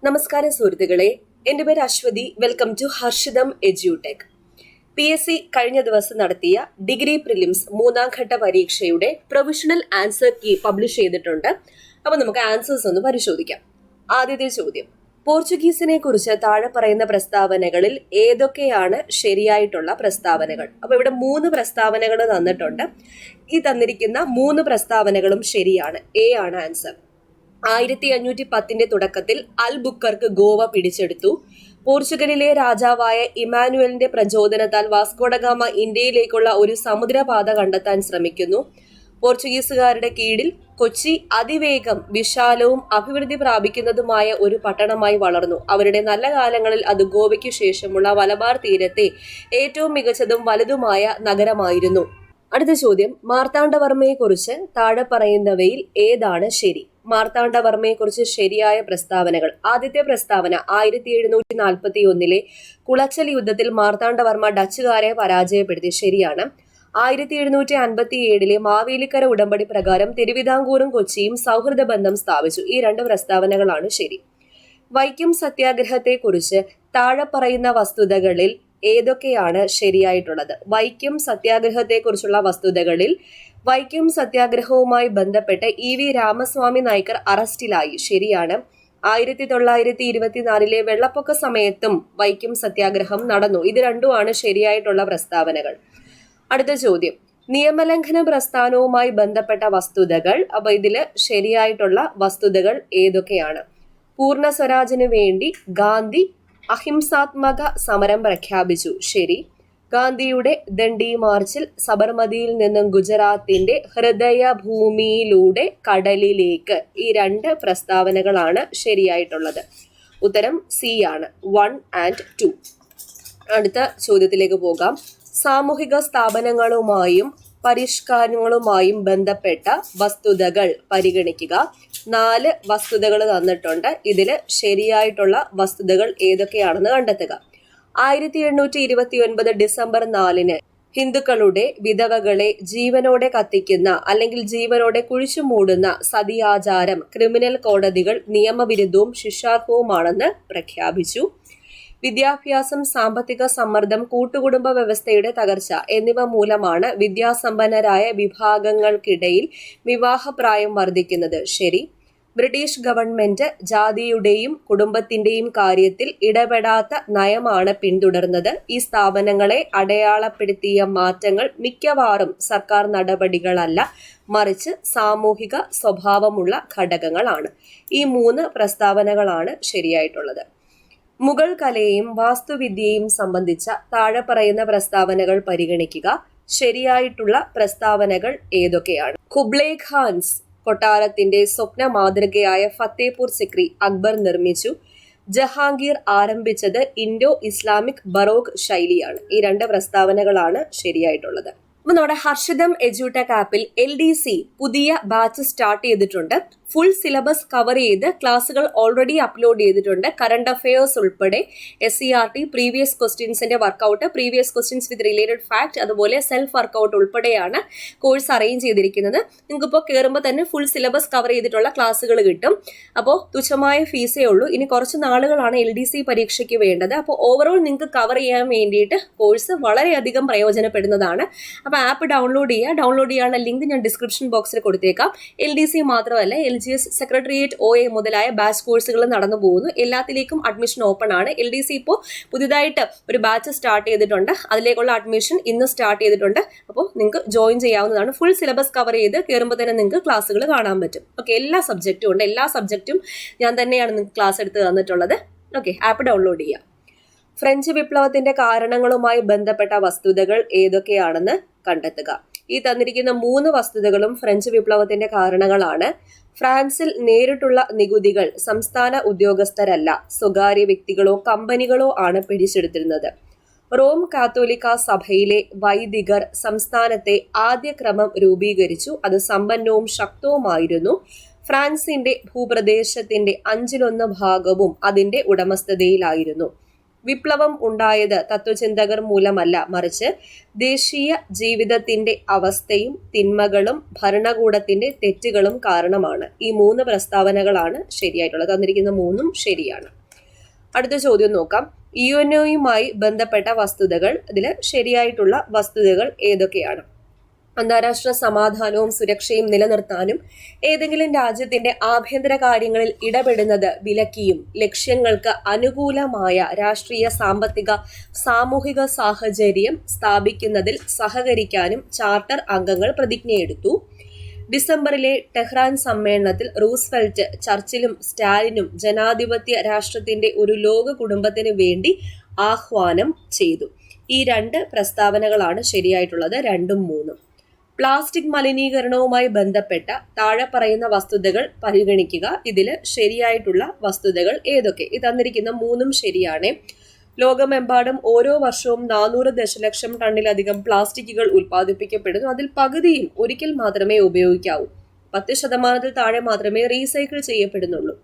നമസ്കാരം സുഹൃത്തുക്കളെ, എൻ്റെ പേര് Aswathy. Welcome to Harshitham edutech. PSC കഴിഞ്ഞ ദിവസം നടത്തിയ ഡിഗ്രി പ്രിലിംസ് 3ാം ഘട്ട പരീക്ഷയുടെ പ്രൊവിഷണൽ ആൻസർ കീ പബ്ലിഷ് ചെയ്തിട്ടുണ്ട്. അപ്പൊ നമുക്ക് ആൻസേഴ്സ് ഒന്ന് പരിശോധിക്കാം. ആദ്യത്തെ ചോദ്യം, പോർച്ചുഗീസിനെ കുറിച്ച് താഴെ പറയുന്ന പ്രസ്താവനകളിൽ ഏതൊക്കെയാണ് ശരിയായിട്ടുള്ള പ്രസ്താവനകൾ? അപ്പൊ ഇവിടെ 3 പ്രസ്താവനകൾ തന്നിട്ടുണ്ട്. ഈ തന്നിരിക്കുന്ന 3 പ്രസ്താവനകളും ശരിയാണ്. എ ആണ് ആൻസർ. 1510 തുടക്കത്തിൽ അൽബുക്കർക്ക് ഗോവ പിടിച്ചെടുത്തു. പോർച്ചുഗലിലെ രാജാവായ ഇമാനുവലിന്റെ പ്രചോദനത്താൽ വാസ്കോഡഗാമ ഇന്ത്യയിലേക്കുള്ള ഒരു സമുദ്രപാത കണ്ടെത്താൻ ശ്രമിക്കുന്നു. പോർച്ചുഗീസുകാരുടെ കീഴിൽ കൊച്ചി അതിവേഗം വിശാലവും അഭിവൃദ്ധി പ്രാപിക്കുന്നതുമായ ഒരു പട്ടണമായി വളർന്നു. അവരുടെ നല്ല കാലങ്ങളിൽ അത് ഗോവയ്ക്കു ശേഷമുള്ള മലബാർ തീരത്തെ ഏറ്റവും മികച്ചതും വലുതുമായ നഗരമായിരുന്നു. അടുത്ത ചോദ്യം, മാർത്താണ്ഡവർമ്മയെക്കുറിച്ച് താഴെ പറയുന്നവയിൽ ഏതാണ് ശരി? മാർത്താണ്ഡവർമ്മയെക്കുറിച്ച് ശരിയായ പ്രസ്താവനകൾ. ആദ്യത്തെ പ്രസ്താവന, 1741 കുളച്ചൽ യുദ്ധത്തിൽ മാർത്താണ്ഡവർമ്മ ഡച്ചുകാരെ പരാജയപ്പെടുത്തി. ശരിയാണ്. 1757 മാവേലിക്കര ഉടമ്പടി പ്രകാരം തിരുവിതാംകൂറും കൊച്ചിയും സൗഹൃദ ബന്ധം സ്ഥാപിച്ചു. ഈ 2 പ്രസ്താവനകളാണ് ശരി. വൈക്കം സത്യാഗ്രഹത്തെക്കുറിച്ച് താഴെ പറയുന്ന വസ്തുതകളിൽ ഏതൊക്കെയാണ് ശരിയായിട്ടുള്ളത്? വൈക്കം സത്യാഗ്രഹത്തെക്കുറിച്ചുള്ള വസ്തുതകളിൽ വൈക്കം സത്യാഗ്രഹവുമായി ബന്ധപ്പെട്ട് EV രാമസ്വാമി നായ്ക്കർ അറസ്റ്റിലായി. ശരിയാണ്. 1924 വെള്ളപ്പൊക്ക സമയത്തും വൈക്കം സത്യാഗ്രഹം നടന്നു. ഇത് രണ്ടുമാണ് ശരിയായിട്ടുള്ള പ്രസ്താവനകൾ. അടുത്ത ചോദ്യം, നിയമലംഘന പ്രസ്ഥാനവുമായി ബന്ധപ്പെട്ട വസ്തുതകൾ. അപ്പൊ ഇതില് ശരിയായിട്ടുള്ള വസ്തുതകൾ ഏതൊക്കെയാണ്? പൂർണ്ണ സ്വരാജിന് വേണ്ടി ഗാന്ധി അഹിംസാത്മക സമരം പ്രഖ്യാപിച്ചു. ശരി. ഗാന്ധിയുടെ ദണ്ഡി മാർച്ചിൽ സബർമതിയിൽ നിന്നും ഗുജറാത്തിന്റെ ഹൃദയഭൂമിയിലൂടെ കടലിലേക്ക്. ഈ 2 പ്രസ്താവനകളാണ് ശരിയായിട്ടുള്ളത്. ഉത്തരം സി ആണ്, 1 and 2. അടുത്ത ചോദ്യത്തിലേക്ക് പോകാം. സാമൂഹിക സ്ഥാപനങ്ങളുമായും പരിഷ്കാരങ്ങളുമായും ബന്ധപ്പെട്ട വസ്തുതകൾ പരിഗണിക്കുക. 4 വസ്തുതകൾ തന്നിട്ടുണ്ട്. ഇതിൽ ശരിയായിട്ടുള്ള വസ്തുതകൾ ഏതൊക്കെയാണെന്ന് കണ്ടെത്തുക. 1829 ഡിസംബർ 4 ഹിന്ദുക്കളുടെ വിധവകളെ ജീവനോടെ കത്തിക്കുന്ന അല്ലെങ്കിൽ ജീവനോടെ കുഴിച്ചു മൂടുന്ന സതിയാചാരം ക്രിമിനൽ കോടതികൾ നിയമവിരുദ്ധവും ശിക്ഷാർഹവുമാണെന്ന് പ്രഖ്യാപിച്ചു. വിദ്യാഭ്യാസം, സാമ്പത്തിക സമ്മർദ്ദം, കൂട്ടുകുടുംബ വ്യവസ്ഥയുടെ തകർച്ച എന്നിവ മൂലമാണ് വിദ്യാസമ്പന്നരായ വിഭാഗങ്ങൾക്കിടയിൽ വിവാഹപ്രായം വർദ്ധിക്കുന്നത്. ശരി. ബ്രിട്ടീഷ് ഗവൺമെന്റ് ജാതിയുടെയും കുടുംബത്തിന്റെയും കാര്യത്തിൽ ഇടപെടാത്ത നയമാണ് പിന്തുടർന്നത്. ഈ സ്ഥാപനങ്ങളെ അടയാളപ്പെടുത്തിയ മാറ്റങ്ങൾ മിക്കവാറും സർക്കാർ നടപടികളല്ല, മറിച്ച് സാമൂഹിക സ്വഭാവമുള്ള ഘടകങ്ങളാണ്. ഈ 3 പ്രസ്താവനകളാണ് ശരിയായിട്ടുള്ളത്. മുഗൾ കലയെയും വാസ്തുവിദ്യയും സംബന്ധിച്ച താഴെ പറയുന്ന പ്രസ്താവനകൾ പരിഗണിക്കുക. ശരിയായിട്ടുള്ള പ്രസ്താവനകൾ ഏതൊക്കെയാണ്? ഖുബ്ലേ ഖാൻസ് കൊട്ടാരത്തിന്റെ സ്വപ്ന മാതൃകയായ ഫത്തേപൂർ സിക്രി അക്ബർ നിർമ്മിച്ചു. ജഹാംഗീർ ആരംഭിച്ചത് ഇൻഡോ ഇസ്ലാമിക് ബറോക്ക് ശൈലിയാണ്. ഈ 2 പ്രസ്താവനകളാണ് ശരിയായിട്ടുള്ളത്. അപ്പൊ നമ്മുടെ ഹർഷിതം എഡ്യൂടെക് ആപ്പിൽ LDC പുതിയ ബാച്ച് സ്റ്റാർട്ട് ചെയ്തിട്ടുണ്ട്. ഫുൾ സിലബസ് കവർ ചെയ്ത് ക്ലാസ്സുകൾ ഓൾറെഡി അപ്ലോഡ് ചെയ്തിട്ടുണ്ട്. കറണ്ട് അഫയേഴ്സ് ഉൾപ്പെടെ SCRT, പ്രീവിയസ് ക്വസ്റ്റ്യൻസിന്റെ workout, previous questions with related fact, അതുപോലെ സെൽഫ് വർക്കൗട്ട് ഉൾപ്പെടെയാണ് കോഴ്സ് അറേഞ്ച് ചെയ്തിരിക്കുന്നത്. നിങ്ങൾക്ക് ഇപ്പോൾ കയറുമ്പോൾ തന്നെ ഫുൾ സിലബസ് കവർ ചെയ്തിട്ടുള്ള ക്ലാസ്സുകൾ കിട്ടും. അപ്പോൾ തുച്ഛമായ ഫീസേ ഉള്ളൂ. ഇനി കുറച്ച് നാളുകളാണ് LDC പരീക്ഷയ്ക്ക് വേണ്ടത്. അപ്പോൾ ഓവറോൾ നിങ്ങൾക്ക് കവർ ചെയ്യാൻ വേണ്ടിയിട്ട് കോഴ്സ് വളരെയധികം പ്രയോജനപ്പെടുന്നതാണ്. അപ്പോൾ ആപ്പ് ഡൗൺലോഡ് ചെയ്യുക. ഡൗൺലോഡ് ചെയ്യാനുള്ള ലിങ്ക് ഞാൻ ഡിസ്ക്രിപ്ഷൻ ബോക്സിൽ കൊടുത്തേക്കാം. LDC മാത്രമല്ല LGS, സെക്രട്ടേറിയറ്റ്, OA മുതലായ ബാച്ച് കോഴ്സുകൾ നടന്നു പോകുന്നു. എല്ലാത്തിലേക്കും അഡ്മിഷൻ ഓപ്പൺ ആണ്. LDC ഇപ്പോൾ പുതിയതായിട്ട് ഒരു ബാച്ച് സ്റ്റാർട്ട് ചെയ്തിട്ടുണ്ട്. അതിലേക്കുള്ള അഡ്മിഷൻ ഇന്ന് സ്റ്റാർട്ട് ചെയ്തിട്ടുണ്ട്. അപ്പോൾ നിങ്ങൾക്ക് ജോയിൻ ചെയ്യാവുന്നതാണ്. ഫുൾ സിലബസ് കവർ ചെയ്ത് കയറുമ്പോൾ തന്നെ നിങ്ങൾക്ക് ക്ലാസ്സുകൾ കാണാൻ പറ്റും. ഓക്കെ, എല്ലാ സബ്ജക്റ്റും ഉണ്ട്. എല്ലാ സബ്ജക്റ്റും ഞാൻ തന്നെയാണ് നിങ്ങൾക്ക് ക്ലാസ് എടുത്ത് തന്നിട്ടുള്ളത്. ഓക്കെ, ആപ്പ് ഡൗൺലോഡ് ചെയ്യുക. ഫ്രഞ്ച് വിപ്ലവത്തിന്റെ കാരണങ്ങളുമായി ബന്ധപ്പെട്ട വസ്തുതകൾ ഏതൊക്കെയാണെന്ന് കണ്ടെത്തുക. ഈ തന്നിരിക്കുന്ന 3 വസ്തുതകളും ഫ്രഞ്ച് വിപ്ലവത്തിന്റെ കാരണങ്ങളാണ്. ഫ്രാൻസിൽ നേരിട്ടുള്ള നികുതികൾ സംസ്ഥാന ഉദ്യോഗസ്ഥരല്ല, സ്വകാര്യ വ്യക്തികളോ കമ്പനികളോ ആണ് പിടിച്ചെടുത്തിരുന്നത്. റോം കാത്തോലിക്ക സഭയിലെ വൈദികർ സംസ്ഥാനത്തെ ആദ്യ ക്രമം രൂപീകരിച്ചു. അത് സമ്പന്നവും ശക്തവുമായിരുന്നു. ഫ്രാൻസിന്റെ ഭൂപ്രദേശത്തിന്റെ 1/5 ഭാഗവും അതിന്റെ ഉടമസ്ഥതയിലായിരുന്നു. വിപ്ലവം ഉണ്ടായത് തത്വചിന്തകർ മൂലമല്ല, മറിച്ച് ദേശീയ ജീവിതത്തിന്റെ അവസ്ഥയും തിന്മകളും ഭരണകൂടത്തിന്റെ തെറ്റുകളും കാരണമാണ്. ഈ 3 പ്രസ്താവനകളാണ് ശരിയായിട്ടുള്ളത്. തന്നിരിക്കുന്ന 3ഉം ശരിയാണ്. അടുത്ത ചോദ്യം നോക്കാം. യുഎൻഒയുമായി ബന്ധപ്പെട്ട വസ്തുതകൾ. ഇതിൽ ശരിയായിട്ടുള്ള വസ്തുതകൾ ഏതൊക്കെയാണ്? അന്താരാഷ്ട്ര സമാധാനവും സുരക്ഷയും നിലനിർത്താനും ഏതെങ്കിലും രാജ്യത്തിന്റെ ആഭ്യന്തര കാര്യങ്ങളിൽ ഇടപെടുന്നത് വിലക്കിയും ലക്ഷ്യങ്ങൾക്ക് അനുകൂലമായ രാഷ്ട്രീയ, സാമ്പത്തിക, സാമൂഹിക സാഹചര്യം സ്ഥാപിക്കുന്നതിൽ സഹകരിക്കാനും ചാർട്ടർ അംഗങ്ങൾ പ്രതിജ്ഞയെടുത്തു. ഡിസംബറിലെ ടെഹ്റാൻ സമ്മേളനത്തിൽ റൂസ്വെൽറ്റ് ചർച്ചിലും സ്റ്റാലിനും ജനാധിപത്യ രാഷ്ട്രത്തിന്റെ ഒരു ലോക കുടുംബത്തിന് വേണ്ടി ആഹ്വാനം ചെയ്തു. ഈ 2 പ്രസ്താവനകളാണ് ശരിയായിട്ടുള്ളത്, 2ഉം 3ഉം. പ്ലാസ്റ്റിക് മലിനീകരണവുമായി ബന്ധപ്പെട്ട താഴെ പറയുന്ന വസ്തുതകൾ പരിഗണിക്കുക. ഇതിൽ ശരിയായിട്ടുള്ള വസ്തുതകൾ ഏതൊക്കെ? ഇത് തന്നിരിക്കുന്ന 3ഉം ശരിയാണ്. ലോകമെമ്പാടും ഓരോ വർഷവും 400 ദശലക്ഷം ടണ്ണിലധികം പ്ലാസ്റ്റിക്കുകൾ ഉൽപ്പാദിപ്പിക്കപ്പെടുന്നു. അതിൽ പകുതിയും ഒരിക്കൽ മാത്രമേ ഉപയോഗിക്കാവൂ. 10% താഴെ മാത്രമേ റീസൈക്കിൾ ചെയ്യപ്പെടുന്നുള്ളൂ.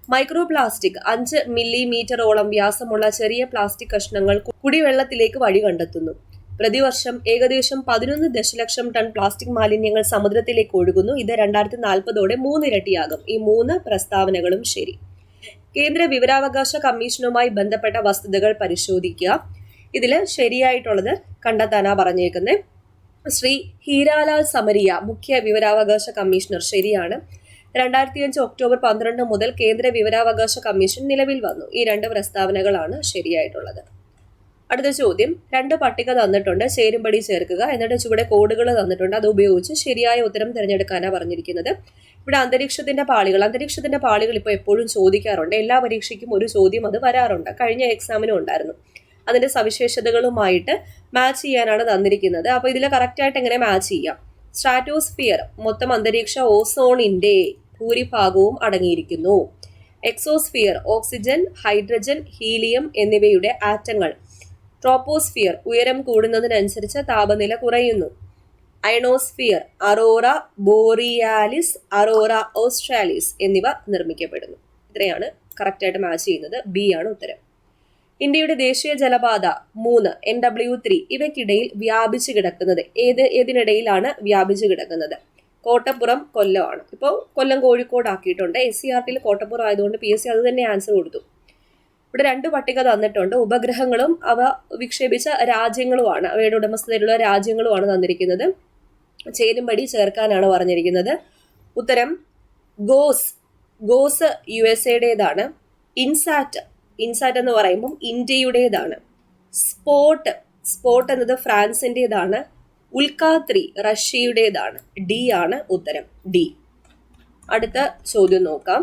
മൈക്രോ പ്ലാസ്റ്റിക് 5 മില്ലിമീറ്ററോളം വ്യാസമുള്ള ചെറിയ പ്ലാസ്റ്റിക് കഷ്ണങ്ങൾ കുടിവെള്ളത്തിലേക്ക് വഴി കണ്ടെത്തുന്നു. പ്രതിവർഷം ഏകദേശം 11 ദശലക്ഷം ടൺ പ്ലാസ്റ്റിക് മാലിന്യങ്ങൾ സമുദ്രത്തിലേക്ക് ഒഴുകുന്നു. ഇത് 2040ഓടെ 3 ഇരട്ടിയാകും. ഈ 3 പ്രസ്താവനകളും ശരി. കേന്ദ്ര വിവരാവകാശ കമ്മീഷനുമായി ബന്ധപ്പെട്ട വസ്തുതകൾ പരിശോധിക്കുക. ഇതിൽ ശരിയായിട്ടുള്ളത് കണ്ടെത്താനാ പറഞ്ഞേക്കുന്നത്. ശ്രീ ഹീരാലാൽ സമരിയ മുഖ്യ വിവരാവകാശ കമ്മീഷണർ. ശരിയാണ്. 2005 ഒക്ടോബർ 12 മുതൽ കേന്ദ്ര വിവരാവകാശ കമ്മീഷൻ നിലവിൽ വന്നു. ഈ 2 പ്രസ്താവനകളാണ് ശരിയായിട്ടുള്ളത്. അടുത്ത ചോദ്യം. 2 പട്ടിക തന്നിട്ടുണ്ട്, ചേരുംപടി ചേർക്കുക. എന്നിട്ട് ചുവടെ കോഡുകൾ തന്നിട്ടുണ്ട്, അത് ഉപയോഗിച്ച് ശരിയായ ഉത്തരം തിരഞ്ഞെടുക്കാനാണ് പറഞ്ഞിരിക്കുന്നത്. ഇവിടെ അന്തരീക്ഷത്തിന്റെ പാളികൾ ഇപ്പോൾ എപ്പോഴും ചോദിക്കാറുണ്ട്. എല്ലാ പരീക്ഷയ്ക്കും ഒരു ചോദ്യം അത് വരാറുണ്ട്. കഴിഞ്ഞ എക്സാമിനും ഉണ്ടായിരുന്നു. അതിന്റെ സവിശേഷതകളുമായിട്ട് മാച്ച് ചെയ്യാനാണ് തന്നിരിക്കുന്നത്. അപ്പോൾ ഇതിൽ കറക്റ്റായിട്ട് എങ്ങനെ മാച്ച് ചെയ്യാം? സ്ട്രാറ്റോസ്ഫിയർ മൊത്തം അന്തരീക്ഷ ഓസോണിന്റെ ഭൂരിഭാഗവും അടങ്ങിയിരിക്കുന്നു. എക്സോസ്ഫിയർ ഓക്സിജൻ, ഹൈഡ്രജൻ, ഹീലിയം എന്നിവയുടെ ആറ്റങ്ങൾ. ട്രോപ്പോസ്ഫിയർ ഉയരം കൂടുന്നതിനനുസരിച്ച് താപനില കുറയുന്നു. Ionosphere Arora borealis, Arora australis എന്നിവ നിർമ്മിക്കപ്പെടുന്നു. ഇത്രയാണ് കറക്റ്റായിട്ട് മാച്ച് ചെയ്യുന്നത്. ബി ആണ് ഉത്തരം. ഇന്ത്യയുടെ ദേശീയ ജലപാത 3 NW3 ഇവയ്ക്കിടയിൽ വ്യാപിച്ചു കിടക്കുന്നത് ഏതിനിടയിലാണ് വ്യാപിച്ചു കിടക്കുന്നത്? കോട്ടപ്പുറം കൊല്ലമാണ്. ഇപ്പോൾ കൊല്ലം കോഴിക്കോട് ആക്കിയിട്ടുണ്ട്. SCRTയിൽ കോട്ടപ്പുറം ആയതുകൊണ്ട് PSC അത് തന്നെ ആൻസർ കൊടുത്തു. ഇവിടെ 2 പട്ടിക തന്നിട്ടുണ്ട്. ഉപഗ്രഹങ്ങളും അവ വിക്ഷേപിച്ച രാജ്യങ്ങളുമാണ്, അവയുടെ ഉടമസ്ഥതയിലുള്ള രാജ്യങ്ങളുമാണ് തന്നിരിക്കുന്നത്. ചേരുംപടി ചേർക്കാനാണ് പറഞ്ഞിരിക്കുന്നത്. ഉത്തരം ഗോസ് USA ഇൻസാറ്റ് എന്ന് പറയുമ്പം ഇന്ത്യയുടേതാണ്. സ്പോട്ട് എന്നത് ഫ്രാൻസിൻ്റെതാണ്. ഉൽക്കാത്രി റഷ്യയുടേതാണ്. ഡി ആണ് ഉത്തരം. ഡി. അടുത്ത ചോദ്യം നോക്കാം.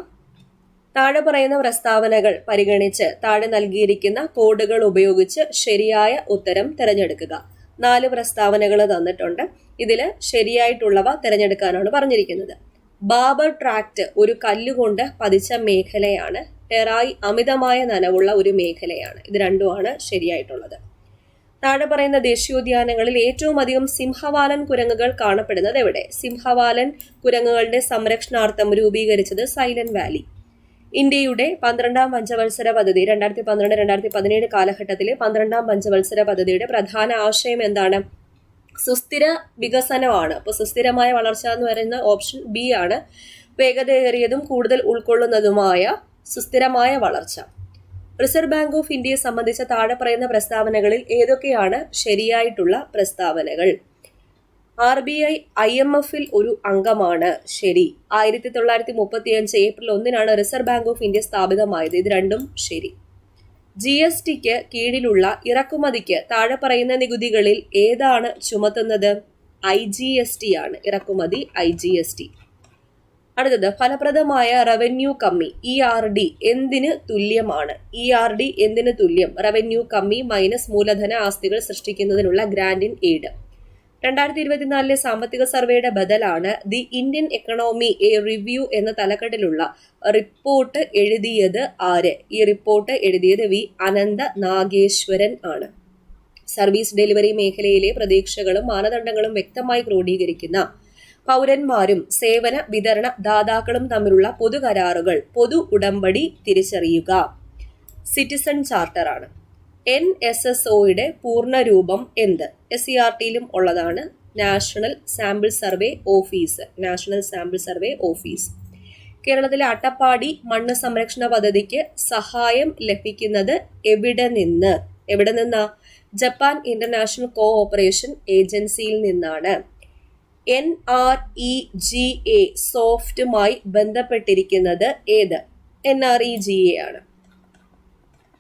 താഴെ പറയുന്ന പ്രസ്താവനകൾ പരിഗണിച്ച് താഴെ നൽകിയിരിക്കുന്ന കോഡുകൾ ഉപയോഗിച്ച് ശരിയായ ഉത്തരം തിരഞ്ഞെടുക്കുക. 4 പ്രസ്താവനകൾ തന്നിട്ടുണ്ട്. ഇതിൽ ശരിയായിട്ടുള്ളവ തിരഞ്ഞെടുക്കാനാണ് പറഞ്ഞിരിക്കുന്നത്. ബാബർ ട്രാക്ട് ഒരു കല്ലുകൊണ്ട് പതിച്ച മേഖലയാണ്. ടെറായി അമിതമായ നനവുള്ള ഒരു മേഖലയാണ്. ഇത് 2ഉമാണ് ശരിയായിട്ടുള്ളത്. താഴെ പറയുന്ന ദേശീയോദ്യാനങ്ങളിൽ ഏറ്റവും അധികം സിംഹവാലൻ കുരങ്ങുകൾ കാണപ്പെടുന്നത് എവിടെ? സിംഹവാലൻ കുരങ്ങുകളുടെ സംരക്ഷണാർത്ഥം രൂപീകരിച്ചത് സൈലന്റ് വാലി. ഇന്ത്യയുടെ 12ാം പഞ്ചവത്സര പദ്ധതി 2012-2017 കാലഘട്ടത്തിലെ 12ാം പഞ്ചവത്സര പദ്ധതിയുടെ പ്രധാന ആശയം എന്താണ്? സുസ്ഥിര വികസനമാണ്. അപ്പോൾ സുസ്ഥിരമായ വളർച്ച എന്ന് പറയുന്ന ഓപ്ഷൻ ബി ആണ്. വേഗതയേറിയതും കൂടുതൽ ഉൾക്കൊള്ളുന്നതുമായ സുസ്ഥിരമായ വളർച്ച. റിസർവ് ബാങ്ക് ഓഫ് ഇന്ത്യയെ സംബന്ധിച്ച താഴെ പറയുന്ന പ്രസ്താവനകളിൽ ഏതൊക്കെയാണ് ശരിയായിട്ടുള്ള പ്രസ്താവനകൾ? RBI IMFൽ ഒരു അംഗമാണ്. ശരി. 1935 April 1 reserve bank of India സ്ഥാപിതമായത്. ഇത് 2ഉം ശരി. GSTക്ക് കീഴിലുള്ള ഇറക്കുമതിക്ക് താഴെ പറയുന്ന നികുതികളിൽ ഏതാണ് ചുമത്തുന്നത്? IGST ആണ്. ഇറക്കുമതി IGST. അടുത്തത് ഫലപ്രദമായ റവന്യൂ കമ്മി ERD എന്തിന് തുല്യമാണ്? ERD എന്തിന് തുല്യം? റവന്യൂ കമ്മി മൈനസ് മൂലധന ആസ്തികൾ സൃഷ്ടിക്കുന്നതിനുള്ള ഗ്രാന്റ് ഇൻ എയ്ഡ്. 2024 സാമ്പത്തിക സർവേയുടെ ബദലാണ് the Indian economy a review എന്ന തലക്കെട്ടിലുള്ള റിപ്പോർട്ട് എഴുതിയത് ആര്? ഈ റിപ്പോർട്ട് എഴുതിയത് വി അനന്ത നാഗേശ്വരൻ ആണ്. സർവീസ് ഡെലിവറി മേഖലയിലെ പ്രതീക്ഷകളും മാനദണ്ഡങ്ങളും വ്യക്തമായി ക്രോഡീകരിക്കുന്ന പൗരന്മാരും സേവന വിതരണ ദാതാക്കളും തമ്മിലുള്ള പൊതു കരാറുകൾ, പൊതു ഉടമ്പടി തിരിച്ചറിയുക. സിറ്റിസൺ ചാർട്ടർ ആണ്. NSSOയുടെ പൂർണ്ണരൂപം എന്ത്? SCERTയിലും ഉള്ളതാണ്. National sample survey office. National sample survey office. കേരളത്തിലെ അട്ടപ്പാടി മണ്ണ് സംരക്ഷണ പദ്ധതിക്ക് സഹായം ലഭിക്കുന്നത് എവിടെ നിന്നാ? ജപ്പാൻ ഇന്റർനാഷണൽ കോഓപ്പറേഷൻ ഏജൻസിയിൽ നിന്നാണ്. NREGA സോഫ്റ്റുമായി ബന്ധപ്പെട്ടിരിക്കുന്നത് ഏത്? NREGA ആണ്.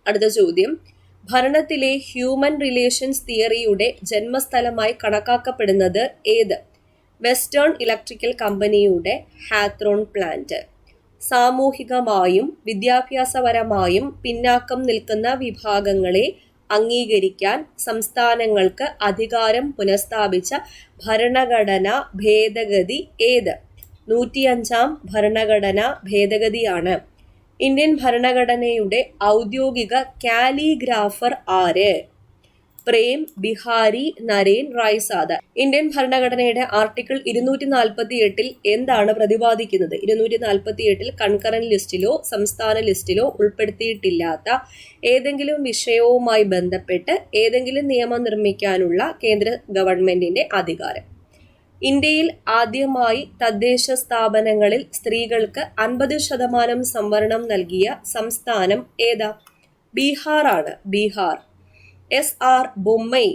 അടുത്ത ചോദ്യം, ഭരണത്തിലെ ഹ്യൂമൻ റിലേഷൻസ് തിയറിയുടെ ജന്മസ്ഥലമായി കണക്കാക്കപ്പെടുന്നത് ഏത്? വെസ്റ്റേൺ ഇലക്ട്രിക്കൽ കമ്പനിയുടെ ഹാത്രോൺ പ്ലാന്റ്. സാമൂഹികമായും വിദ്യാഭ്യാസപരമായും പിന്നാക്കം നിൽക്കുന്ന വിഭാഗങ്ങളെ അംഗീകരിക്കാൻ സംസ്ഥാനങ്ങൾക്ക് അധികാരം പുനഃസ്ഥാപിച്ച ഭരണഘടനാ ഭേദഗതി ഏത്? 105 ഭരണഘടനാ ഭേദഗതിയാണ്. ഇന്ത്യൻ ഭരണഘടനയുടെ ഔദ്യോഗിക കാലിഗ്രാഫർ ആര്? പ്രേം ബിഹാരി നരേൻ റായ്സാദ. ഇന്ത്യൻ ഭരണഘടനയുടെ ആർട്ടിക്കിൾ 248 എന്താണ് പ്രതിപാദിക്കുന്നത്? 248 കൺകറന്റ് ലിസ്റ്റിലോ സംസ്ഥാന ലിസ്റ്റിലോ ഉൾപ്പെടുത്തിയിട്ടില്ലാത്ത ഏതെങ്കിലും വിഷയവുമായി ബന്ധപ്പെട്ട് ഏതെങ്കിലും നിയമം നിർമ്മിക്കാനുള്ള കേന്ദ്ര ഗവൺമെന്റിന്റെ അധികാരം. ഇന്ത്യയിൽ ആദ്യമായി തദ്ദേശ സ്ഥാപനങ്ങളിൽ സ്ത്രീകൾക്ക് 50% സംവരണം നൽകിയ സംസ്ഥാനം ഏതാ? ബീഹാർ ആണ്. Bihar. SR Bommai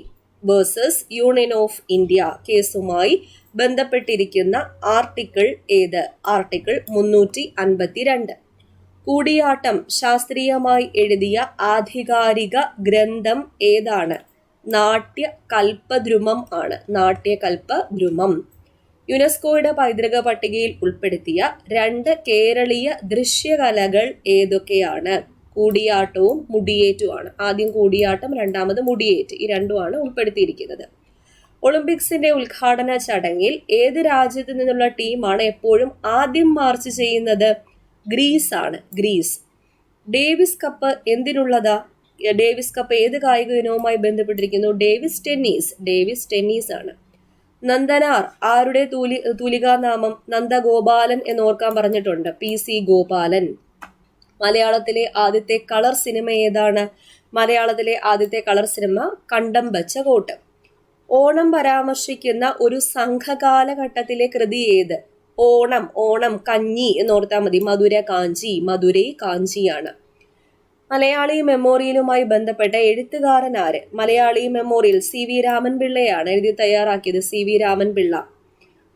versus union of India കേസുമായി ബന്ധപ്പെട്ടിരിക്കുന്ന ആർട്ടിക്കിൾ ഏത്? ആർട്ടിക്കിൾ 352. കൂടിയാട്ടം ശാസ്ത്രീയമായി എഴുതിയ ആധികാരിക ഗ്രന്ഥം ഏതാണ്? നാട്യകൽപദ്രുമം ആണ്. നാട്യകൽപദ്രുമം. യുനെസ്കോയുടെ പൈതൃക പട്ടികയിൽ ഉൾപ്പെടുത്തിയ 2 കേരളീയ ദൃശ്യകലകൾ ഏതൊക്കെയാണ്? കൂടിയാട്ടവും മുടിയേറ്റുമാണ്. ആദ്യം കൂടിയാട്ടം, രണ്ടാമത് മുടിയേറ്റ്. ഈ രണ്ടുമാണ് ഉൾപ്പെടുത്തിയിരിക്കുന്നത്. ഒളിമ്പിക്സിന്റെ ഉദ്ഘാടന ചടങ്ങിൽ ഏത് രാജ്യത്ത് നിന്നുള്ള ടീമാണ് എപ്പോഴും ആദ്യം മാർച്ച് ചെയ്യുന്നത്? ഗ്രീസ് ആണ്. ഗ്രീസ്. ഡേവിസ് കപ്പ് എന്തിനുള്ളതാ? ഡേവിസ് കപ്പ് ഏത് കായിക ഇനവുമായി ബന്ധപ്പെട്ടിരിക്കുന്നു? Davis tennis. ഡേവിസ് ടെന്നീസ് ആണ്. നന്ദനാർ ആരുടെ തൂലികാനാമം? നന്ദഗോപാലൻ എന്നോർക്കാൻ പറഞ്ഞിട്ടുണ്ട്. PC ഗോപാലൻ. മലയാളത്തിലെ ആദ്യത്തെ കളർ സിനിമ ഏതാണ്? മലയാളത്തിലെ ആദ്യത്തെ കളർ സിനിമ കണ്ടം വച്ച കോട്ട്. ഓണം പരാമർശിക്കുന്ന ഒരു സംഘകാലഘട്ടത്തിലെ കൃതി ഏത്? ഓണം കഞ്ഞി എന്നോർത്താൽ മതി. മധുരൈ കാഞ്ചിയാണ്. മലയാളി മെമ്മോറിയലുമായി ബന്ധപ്പെട്ട എഴുത്തുകാരൻ ആര്? മലയാളി മെമ്മോറിയൽ CV രാമൻപിള്ളയാണ് എഴുതി തയ്യാറാക്കിയത്. CV രാമൻപിള്ള.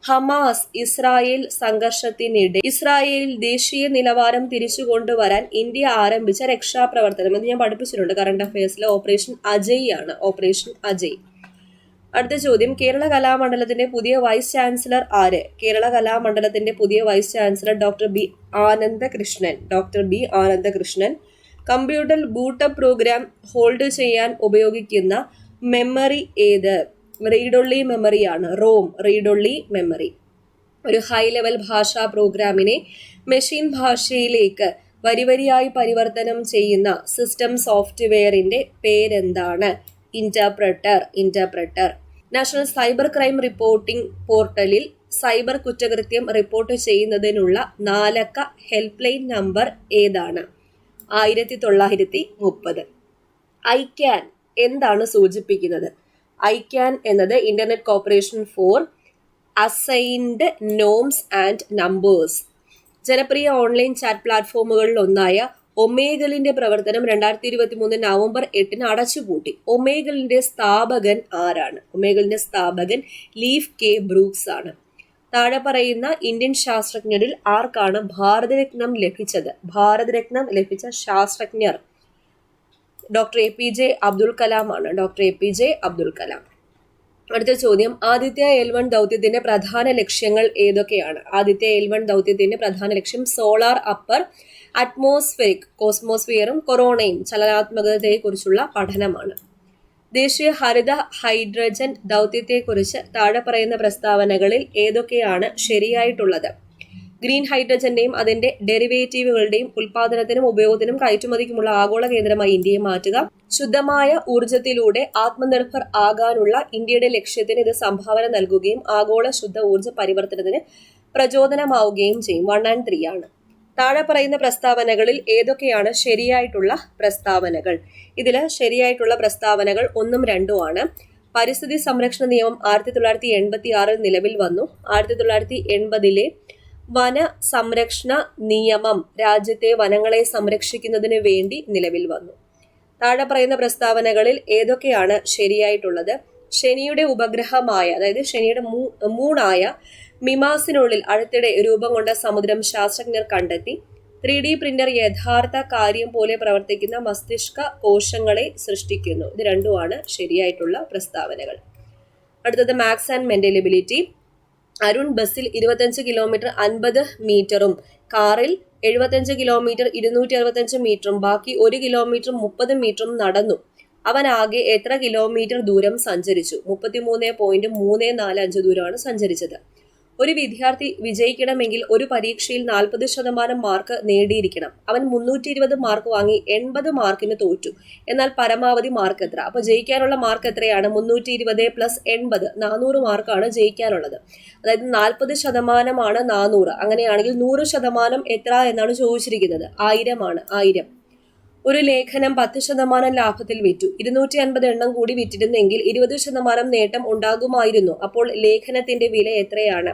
ഹമാസ് ഇസ്രായേൽ സംഘർഷത്തിനിടെ ഇസ്രായേലിൽ ദേശീയ നിലവാരം തിരിച്ചു കൊണ്ടുവരാൻ ഇന്ത്യ ആരംഭിച്ച രക്ഷാപ്രവർത്തനം. ഇത് ഞാൻ പഠിപ്പിച്ചിട്ടുണ്ട് കറണ്ട് അഫയേഴ്സിലെ. ഓപ്പറേഷൻ അജയ് ആണ്. ഓപ്പറേഷൻ അജയ്. അടുത്ത ചോദ്യം, കേരള കലാമണ്ഡലത്തിന്റെ പുതിയ വൈസ് ചാൻസലർ ആര്? കേരള കലാമണ്ഡലത്തിന്റെ പുതിയ vice chancellor doctor B Anandakrishnan. Computer boot up program hold ചെയ്യാൻ ഉപയോഗിക്കുന്ന മെമ്മറി ഏത്? റീഡ്-ഒൺലി മെമ്മറിയാണ്. Read only memory. ഒരു ഹൈ ലെവൽ ഭാഷാ പ്രോഗ്രാമിനെ മെഷീൻ ഭാഷയിലേക്ക് വരിവരിയായി പരിവർത്തനം ചെയ്യുന്ന സിസ്റ്റം സോഫ്റ്റ്വെയറിന്റെ പേരെന്താണ്? Interpreter. National cyber crime reporting പോർട്ടലിൽ സൈബർ കുറ്റകൃത്യം റിപ്പോർട്ട് ചെയ്യുന്നതിനുള്ള 4-അക്ക ഹെൽപ്പ് ലൈൻ നമ്പർ ഏതാണ്? 1930. ICAN എന്താണ് സൂചിപ്പിക്കുന്നത്? ICAN എന്നത് internet corporation four assigned norms and numbers. ജനപ്രിയ ഓൺലൈൻ ചാറ്റ് പ്ലാറ്റ്ഫോമുകളിൽ ഒന്നായ ഒമേഗലിന്റെ പ്രവർത്തനം 2023 നവംബർ 8 അടച്ചുപൂട്ടി. ഒമേഗലിന്റെ സ്ഥാപകൻ ആരാണ്? ഒമേഗലിന്റെ സ്ഥാപകൻ ലീഫ് K ബ്രൂക്സ് ആണ്. താഴെ പറയുന്ന ഇന്ത്യൻ ശാസ്ത്രജ്ഞരിൽ ആർക്കാണ് ഭാരതരത്നം ലഭിച്ചത്? ഭാരതരത്നം ലഭിച്ച ശാസ്ത്രജ്ഞർ ഡോക്ടർ APJ അബ്ദുൽ കലാം ആണ്. Doctor APJ Abdul Kalam. അടുത്ത ചോദ്യം, ആദിത്യ L1 ദൗത്യത്തിന്റെ പ്രധാന ലക്ഷ്യങ്ങൾ ഏതൊക്കെയാണ്? ആദിത്യ L1 ദൗത്യത്തിന്റെ പ്രധാന ലക്ഷ്യം സോളാർ അപ്പർ അറ്റ്മോസ്ഫിയറിക് കോസ്മോസ്ഫിയറും കൊറോണയും ചലനാത്മകതയെക്കുറിച്ചുള്ള പഠനമാണ്. ദേശീയ ഹരിത ഹൈഡ്രജൻ ദൗത്യത്തെക്കുറിച്ച് താഴെ പറയുന്ന പ്രസ്താവനകളിൽ ഏതൊക്കെയാണ് ശരിയായിട്ടുള്ളത്? ഗ്രീൻ ഹൈഡ്രജന്റെയും അതിന്റെ ഡെറിവേറ്റീവുകളുടെയും ഉൽപാദനത്തിനും ഉപയോഗത്തിനും കയറ്റുമതിക്കുമുള്ള ആഗോള കേന്ദ്രമായി ഇന്ത്യയെ മാറ്റുക. ശുദ്ധമായ ഊർജ്ജത്തിലൂടെ ആത്മനിർഭർ ആകാനുള്ള ഇന്ത്യയുടെ ലക്ഷ്യത്തിന് ഇത് സംഭാവന നൽകുകയും ആഗോള ശുദ്ധ ഊർജ്ജ പരിവർത്തനത്തിന് പ്രചോദനമാവുകയും ചെയ്യും. 1 and 3 ആണ്. താഴെ പറയുന്ന പ്രസ്താവനകളിൽ ഏതൊക്കെയാണ് ശരിയായിട്ടുള്ള പ്രസ്താവനകൾ? ഇതിൽ ശരിയായിട്ടുള്ള പ്രസ്താവനകൾ 1ഉം 2ഉം ആണ്. പരിസ്ഥിതി സംരക്ഷണ നിയമം 1986 നിലവിൽ വന്നു. 1980 വന സംരക്ഷണ നിയമം രാജ്യത്തെ വനങ്ങളെ സംരക്ഷിക്കുന്നതിന് വേണ്ടി നിലവിൽ വന്നു. താഴെ പറയുന്ന പ്രസ്താവനകളിൽ ഏതൊക്കെയാണ് ശരിയായിട്ടുള്ളത്? ശനിയുടെ ഉപഗ്രഹമായ, അതായത് ശനിയുടെ മൂണായ മിമാസിനുള്ളിൽ അടുത്തിടെ രൂപം കൊണ്ട സമുദ്രം ശാസ്ത്രജ്ഞർ കണ്ടെത്തി. 3D പ്രിന്റർ യഥാർത്ഥ കാര്യം പോലെ പ്രവർത്തിക്കുന്ന മസ്തിഷ്ക കോശങ്ങളെ സൃഷ്ടിക്കുന്നു. ഇത് രണ്ടുമാണ് ശരിയായിട്ടുള്ള പ്രസ്താവനകൾ. അടുത്തത് maths and mental ability. Arun ബസ്സിൽ 25 കിലോമീറ്റർ 50 മീറ്ററും കാറിൽ 75 കിലോമീറ്റർ 265 മീറ്ററും ബാക്കി 1 കിലോമീറ്റർ 30 മീറ്ററും നടന്നു. അവൻ ആകെ എത്ര കിലോമീറ്റർ ദൂരം സഞ്ചരിച്ചു? 33.345 ദൂരമാണ് സഞ്ചരിച്ചത്. ഒരു വിദ്യാർത്ഥി വിജയിക്കണമെങ്കിൽ ഒരു പരീക്ഷയിൽ 40% മാർക്ക് നേടിയിരിക്കണം. അവൻ 320 മാർക്ക് വാങ്ങി 80 മാർക്കിന് തോറ്റു. എന്നാൽ പരമാവധി മാർക്ക് എത്ര? അപ്പൊ ജയിക്കാനുള്ള മാർക്ക് എത്രയാണ്? 320 + 80, 400 മാർക്കാണ് ജയിക്കാനുള്ളത്. അതായത് 40% 400. അങ്ങനെയാണെങ്കിൽ 100% എത്ര എന്നാണ് ചോദിച്ചിരിക്കുന്നത്? 1000 ആണ്. 1000. ഒരു ലേഖനം 10% ലാഭത്തിൽ വിറ്റു. 250 എണ്ണം കൂടി വിറ്റിരുന്നെങ്കിൽ 20% നേട്ടം ഉണ്ടാകുമായിരുന്നു. അപ്പോൾ ലേഖനത്തിന്റെ വില എത്രയാണ്?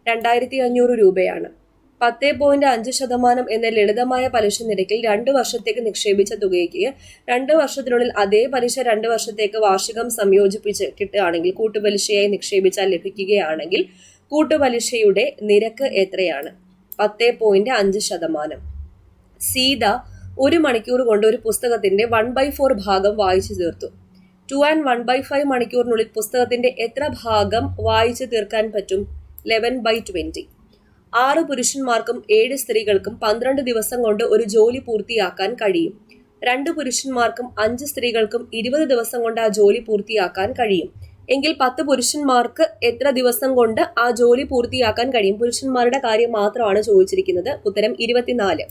2500 രൂപയാണ്. 10.5% എന്ന ലളിതമായ പലിശ നിരക്കിൽ 2 വർഷത്തേക്ക് നിക്ഷേപിച്ച തുകയ്ക്ക് 2 വർഷത്തിനുള്ളിൽ അതേ പലിശ 2 വർഷത്തേക്ക് വാർഷികം സംയോജിപ്പിച്ച് കിട്ടുകയാണെങ്കിൽ, കൂട്ടുപലിശയായി നിക്ഷേപിച്ചാൽ ലഭിക്കുകയാണെങ്കിൽ കൂട്ടുപലിശയുടെ നിരക്ക് എത്രയാണ്? 10.5%. സീത 1 മണിക്കൂർ കൊണ്ട് ഒരു പുസ്തകത്തിന്റെ 1/4 ഭാഗം വായിച്ചു തീർത്തു. 2 and 1/5 മണിക്കൂറിനുള്ളിൽ പുസ്തകത്തിന്റെ എത്ര ഭാഗം വായിച്ചു തീർക്കാൻ പറ്റും? 11/20. 6 പുരുഷന്മാർക്കും 7 സ്ത്രീകൾക്കും 12 ദിവസം കൊണ്ട് ഒരു ജോലി പൂർത്തിയാക്കാൻ കഴിയും. 2 പുരുഷന്മാർക്കും 5 സ്ത്രീകൾക്കും 20 ദിവസം കൊണ്ട് ആ ജോലി പൂർത്തിയാക്കാൻ കഴിയും. എങ്കിൽ 10 പുരുഷന്മാർക്ക് എത്ര ദിവസം കൊണ്ട് ആ ജോലി പൂർത്തിയാക്കാൻ കഴിയും? പുരുഷന്മാരുടെ കാര്യം മാത്രമാണ് ചോദിച്ചിരിക്കുന്നത്. ഉത്തരം 24.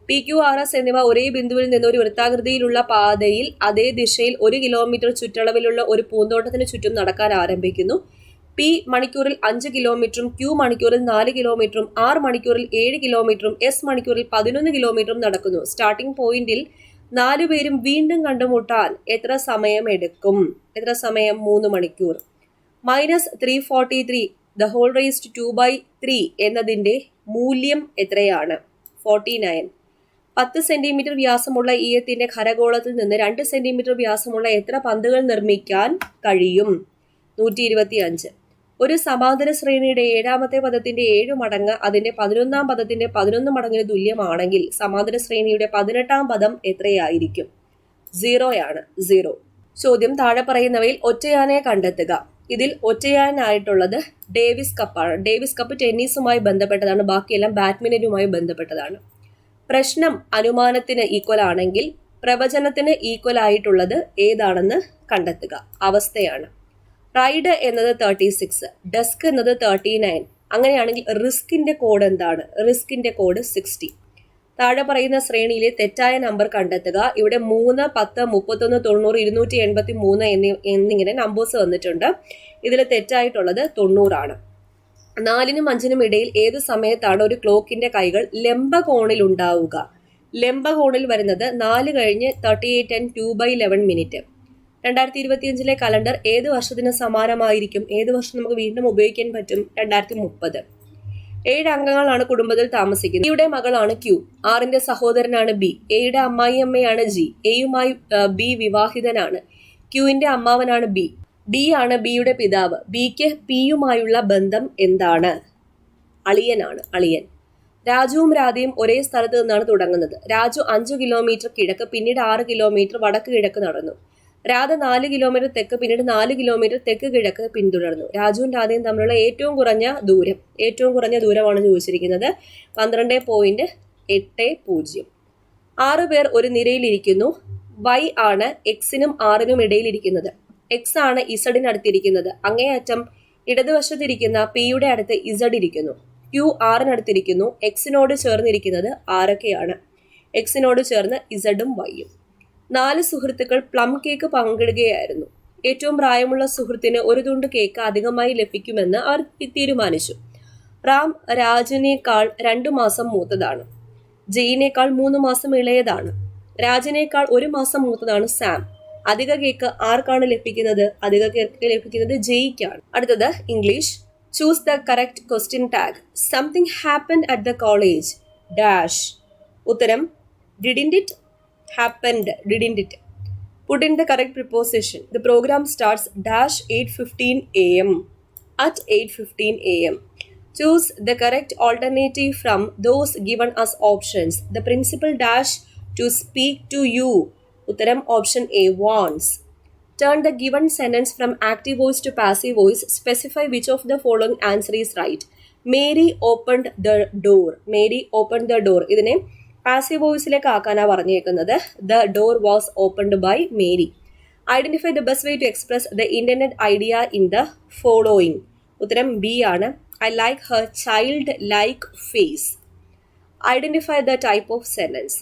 PQRS എന്നിവ ഒരേ ബിന്ദുവിൽ നിന്ന് ഒരു വൃത്താകൃതിയിലുള്ള പാതയിൽ അതേ ദിശയിൽ 1 കിലോമീറ്റർ ചുറ്റളവിലുള്ള ഒരു പൂന്തോട്ടത്തിന് ചുറ്റും നടക്കാൻ ആരംഭിക്കുന്നു. P മണിക്കൂറിൽ 5 കിലോമീറ്ററും Q മണിക്കൂറിൽ 4 കിലോമീറ്ററും R മണിക്കൂറിൽ 7 കിലോമീറ്ററും S മണിക്കൂറിൽ 11 കിലോമീറ്ററും നടക്കുന്നു. സ്റ്റാർട്ടിംഗ് പോയിന്റിൽ 4 പേരും വീണ്ടും കണ്ടുമുട്ടാൻ എത്ര സമയം എടുക്കും? എത്ര സമയം? 3 മണിക്കൂർ. -343 2/3 എന്നതിന്റെ മൂല്യം എത്രയാണ്? 49. 10 സെന്റിമീറ്റർ വ്യാസമുള്ള ഈയത്തിന്റെ ഖരഗോളത്തിൽ നിന്ന് 2 സെന്റിമീറ്റർ വ്യാസമുള്ള എത്ര പന്തുകൾ നിർമ്മിക്കാൻ കഴിയും? 125. ഒരു സമാന്തര ശ്രേണിയുടെ 7ാമത്തെ പദത്തിന്റെ 7 മടങ്ങ് അതിന്റെ 11ാം പദത്തിന്റെ 11 മടങ്ങിന് തുല്യമാണെങ്കിൽ സമാന്തര ശ്രേണിയുടെ 18ാം പദം എത്രയായിരിക്കും? 0 ആണ്. 0. ചോദ്യം: താഴെ പറയുന്നവയിൽ ഒറ്റയാനെ കണ്ടെത്തുക. ഇതിൽ ഒറ്റയാനായിട്ടുള്ളത് ഡേവിസ് കപ്പാണ്. ഡേവിസ് കപ്പ് ടെന്നീസുമായി ബന്ധപ്പെട്ടതാണ്. ബാക്കിയെല്ലാം ബാഡ്മിന്റനുമായി ബന്ധപ്പെട്ടതാണ്. പ്രശ്നം അനുമാനത്തിന് ഈക്വൽ ആണെങ്കിൽ പ്രവചനത്തിന് ഈക്വൽ ആയിട്ടുള്ളത് ഏതാണെന്ന് കണ്ടെത്തുക. അവസ്ഥയാണ്. റൈഡ് എന്നത് 36, ഡെസ്ക് എന്നത് 39. അങ്ങനെയാണെങ്കിൽ റിസ്കിന്റെ കോഡ് എന്താണ്? റിസ്കിന്റെ കോഡ് 60. താഴെ പറയുന്ന ശ്രേണിയിലെ തെറ്റായ നമ്പർ കണ്ടെത്തുക. ഇവിടെ 3, 10, 31, 90, 283 എന്നിങ്ങനെ നമ്പേഴ്സ് വന്നിട്ടുണ്ട്. ഇതിൽ തെറ്റായിട്ടുള്ളത് 90 ആണ്. 4നും 5നും ഇടയിൽ ഏത് സമയത്താണ് ഒരു ക്ലോക്കിന്റെ കൈകൾ ലംബകോണിൽ ഉണ്ടാവുക? ലംബകോണിൽ വരുന്നത് 4 കഴിഞ്ഞ് 38 and 2/11 മിനിറ്റ്. 2025 കലണ്ടർ ഏത് വർഷത്തിന് സമാനമായിരിക്കും? ഏത് വർഷം നമുക്ക് വീണ്ടും ഉപയോഗിക്കാൻ പറ്റും? 2030. 7 അംഗങ്ങളാണ് കുടുംബത്തിൽ താമസിക്കുന്നത്. എയുടെ മകളാണ് Q. Rന്റെ സഹോദരനാണ് B. എയുടെ അമ്മായിയമ്മയാണ് G. എയുമായി B വിവാഹിതനാണ്. Qന്റെ അമ്മാവനാണ് B. D ആണ് ബിയുടെ പിതാവ്. ബിക്ക് പിയുമായുള്ള ബന്ധം എന്താണ്? അളിയനാണ്. അളിയൻ. രാജുവും രാധയും ഒരേ സ്ഥലത്ത് നിന്നാണ് തുടങ്ങുന്നത്. രാജു 5 കിലോമീറ്റർ കിഴക്ക് പിന്നീട് 6 കിലോമീറ്റർ വടക്ക് കിഴക്ക് നടന്നു. രാധ 4 കിലോമീറ്റർ തെക്ക് പിന്നീട് 4 കിലോമീറ്റർ തെക്ക് കിഴക്ക് പിന്തുടർന്നു. രാജുവും രാധയും തമ്മിലുള്ള ഏറ്റവും കുറഞ്ഞ ദൂരമാണ് ചോദിച്ചിരിക്കുന്നത്. 12.80. 6 പേർ ഒരു നിരയിലിരിക്കുന്നു. Y ആണ് Xനും Rനും ഇടയിലിരിക്കുന്നത്. X ആണ് Z അടുത്തിരിക്കുന്നത്. അങ്ങേയറ്റം ഇടതുവശത്തിരിക്കുന്ന Pയുടെ അടുത്ത് Z ഇരിക്കുന്നു. Q Rനടുത്തിരിക്കുന്നു. Xനോട് ചേർന്നിരിക്കുന്നത് ആരൊക്കെയാണ്? Xനോട് ചേർന്ന് Zഉം Yയും. 4 സുഹൃത്തുക്കൾ പ്ലം കേക്ക് പങ്കിടുകയായിരുന്നു. ഏറ്റവും പ്രായമുള്ള സുഹൃത്തിന് ഒരു തുണ്ട് കേക്ക് അധികമായി ലഭിക്കുമെന്ന് അവർ തീരുമാനിച്ചു. റാം രാജുവിനേക്കാൾ 2 മാസം മൂത്തതാണ്. ജെയിനേക്കാൾ 3 മാസം ഇളയതാണ്. രാജിനേക്കാൾ 1 മാസം മൂത്തതാണ് സാം. അധിക കേക്ക് ആർക്കാണ് ലഭിക്കുന്നത്? അധിക കേക്ക് ലഭിക്കുന്നത് ജെയ്ക്കാണ്. അടുത്തത് English. Choose the correct question tag. Something happened at the college dash. ഉത്തരം didn't it, happened, didn't it. Put in the correct preposition. The program starts dash 8:15 a.m. at 8:15 a.m. Choose the correct alternative from those given as options. The principal dash to speak to you. Uttaram option A, wants. Turn the given sentence from active voice to passive voice. Specify which of the following answer is right. Mary opened the door. Mary opened the door. ഇതിനെ passive വോയിസിലേക്ക് ആക്കാനാണ് പറഞ്ഞേക്കുന്നത്. The door was opened by Mary. Identify the best way to express the intended idea in the following. ഉത്തരം B ആണ്. I like her child like face. Identify the type of sentence.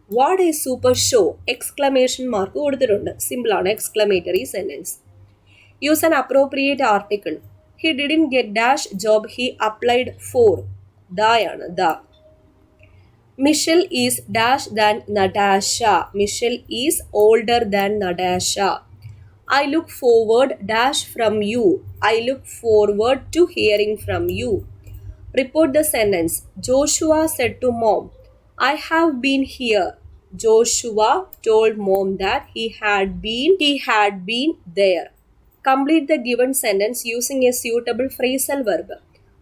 What is super show? Exclamation mark കൊടുത്തിട്ടുണ്ട്. Simple ആണ്. Exclamatory sentence. Use an appropriate article. He didn't get dash job he applied for. ദായാണ്, the. Michelle is dash than Natasha. Michelle is older than Natasha. I look forward dash from you. I look forward to hearing from you. Report the sentence. Joshua said to mom, I have been here. Joshua told mom that he had been there. Complete the given sentence using a suitable phrasal verb.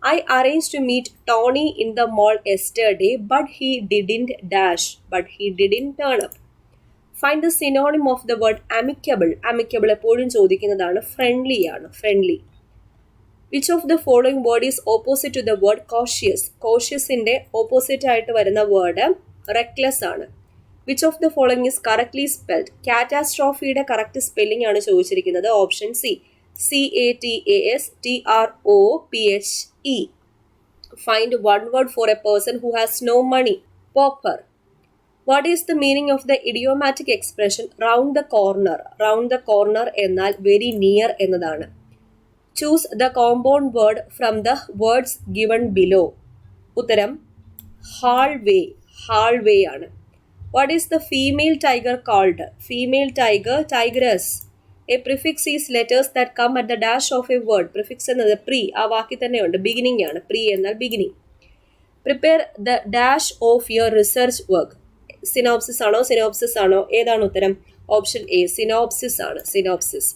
I arranged to meet Tony in the mall yesterday, but he didn't turn up. Find the synonym of the word amicable. Amicable എപ്പോഴും ചോദിക്കുന്നതാണ്. Friendly ആണ്, friendly. Which of the following word is opposite to the word cautious? Cautiousന്റെ opposite ആയിട്ട് വരുന്ന word reckless ആണ്. Which of the following is correctly spelled? കാറ്റാസ്ട്രോഫിയുടെ correct spelling ആണ് ചോദിച്ചിരിക്കുന്നത്. Option C, CATASTROPHE. Find one word for a person who has no money. Pauper. What is the meaning of the idiomatic expression round the corner? Round the corner എന്നാൽ very near എന്നതാണ്. Choose the compound word from the words given below. ഉത്തരം hallway. Hallway ആണ്. What is the female tiger called? Female tiger, tigress. A prefix is letters that come at the dash of a word. Prefix എന്നത് pre, ആ വാക്കിൽ തന്നെ ഉണ്ട്. Beginning ആണ്. Pre എന്നാൽ beginning. Prepare the dash of your research work. Synopsis ആണോ synopsis ആണോ? ഏതാണ് ഉത്തരം? ഓപ്ഷൻ എ, സിനോപ്സിസ് ആണ്. സിനോപ്സിസ്.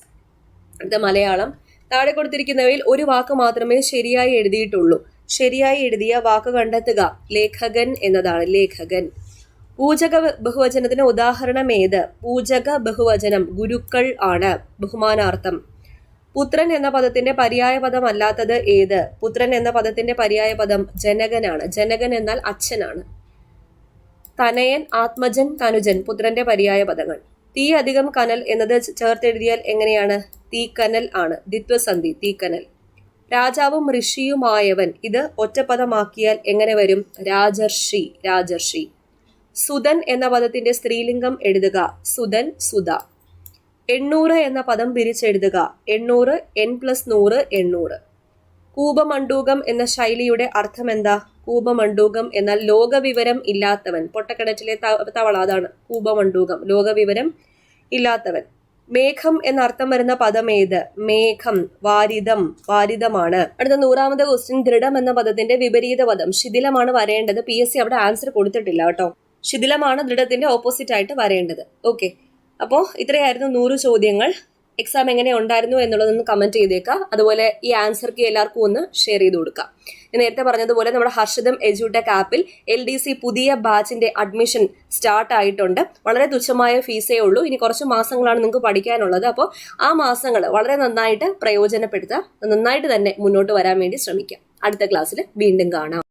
അടുത്ത മലയാളം. താഴെ കൊടുത്തിരിക്കുന്നവയിൽ ഒരു വാക്ക് മാത്രമേ ശരിയായി എഴുതിയിട്ടുള്ളൂ. ശരിയായി എഴുതിയ വാക്ക് കണ്ടെത്തുക. ലേഖകൻ എന്നതാണ്. ലേഖകൻ. പൂജക ബഹുവചനത്തിന് ഉദാഹരണം ഏത്? പൂജക ബഹുവചനം ഗുരുക്കൾ ആണ്. ബഹുമാനാർത്ഥം. പുത്രൻ എന്ന പദത്തിന്റെ പര്യായ പദം അല്ലാത്തത് ഏത്? പുത്രൻ എന്ന പദത്തിന്റെ പര്യായ പദം ജനകനാണ്. ജനകൻ എന്നാൽ അച്ഛനാണ്. തനയൻ, ആത്മജൻ, തനുജൻ പുത്രന്റെ പര്യായ പദങ്ങൾ. തീ അധികം കനൽ എന്നത് ചേർത്തെഴുതിയാൽ എങ്ങനെയാണ്? തീക്കനൽ ആണ്. ദ്വിത്വസന്ധി, തീക്കനൽ. രാജാവും ഋഷിയുമായവൻ ഇത് ഒറ്റപ്പദമാക്കിയാൽ എങ്ങനെ വരും? രാജർഷി, രാജർഷി. സുതൻ എന്ന പദത്തിന്റെ സ്ത്രീലിംഗം എഴുതുക. സുതൻ, സുധ. 800 എന്ന പദം പിരിച്ചെഴുതുക. 800, n+100, 800. കൂപമണ്ഡൂകം എന്ന ശൈലിയുടെ അർത്ഥം എന്താ? കൂപമണ്ഡൂകം എന്നാൽ ലോകവിവരം ഇല്ലാത്തവൻ. പൊട്ടക്കിണറ്റിലെ തവള, അതാണ് കൂപമണ്ഡൂകം. ലോകവിവരം ഇല്ലാത്തവൻ. മേഘം എന്നർത്ഥം വരുന്ന പദം ഏത്? മേഘം, വാരിതം, വാരിതമാണ്. അടുത്ത 100ാമത്തെ ക്വസ്റ്റ്യൻ. ദൃഢം എന്ന പദത്തിന്റെ വിപരീത പദം. ശിഥിലമാണ് വരേണ്ടത്. PSC അവിടെ ആൻസർ കൊടുത്തിട്ടില്ല കേട്ടോ. ശിഥിലമാണ് ദൃഢത്തിന്റെ ഓപ്പോസിറ്റ് ആയിട്ട് വരേണ്ടത്. ഓക്കെ, അപ്പോൾ ഇത്രയായിരുന്നു 100 ചോദ്യങ്ങൾ. എക്സാം എങ്ങനെ ഉണ്ടായിരുന്നു എന്നുള്ളതൊന്ന് കമന്റ് ചെയ്തേക്കാം. അതുപോലെ ഈ ആൻസർക്ക് എല്ലാവർക്കും ഒന്ന് ഷെയർ ചെയ്ത് കൊടുക്കാം. ഞാൻ നേരത്തെ പറഞ്ഞതുപോലെ നമ്മുടെ ഹർഷിതം എഡ്യൂടെക് ആപ്പിൽ LDC പുതിയ ബാച്ചിന്റെ അഡ്മിഷൻ സ്റ്റാർട്ട് ആയിട്ടുണ്ട്. വളരെ തുച്ഛമായ ഫീസേ ഉള്ളൂ. ഇനി കുറച്ച് മാസങ്ങളാണ് നിങ്ങൾക്ക് പഠിക്കാനുള്ളത്. അപ്പോൾ ആ മാസങ്ങൾ വളരെ നന്നായിട്ട് പ്രയോജനപ്പെടുത്തുക. നന്നായിട്ട് തന്നെ മുന്നോട്ട് വരാൻ വേണ്ടി ശ്രമിക്കാം. അടുത്ത ക്ലാസ്സിൽ വീണ്ടും കാണാം.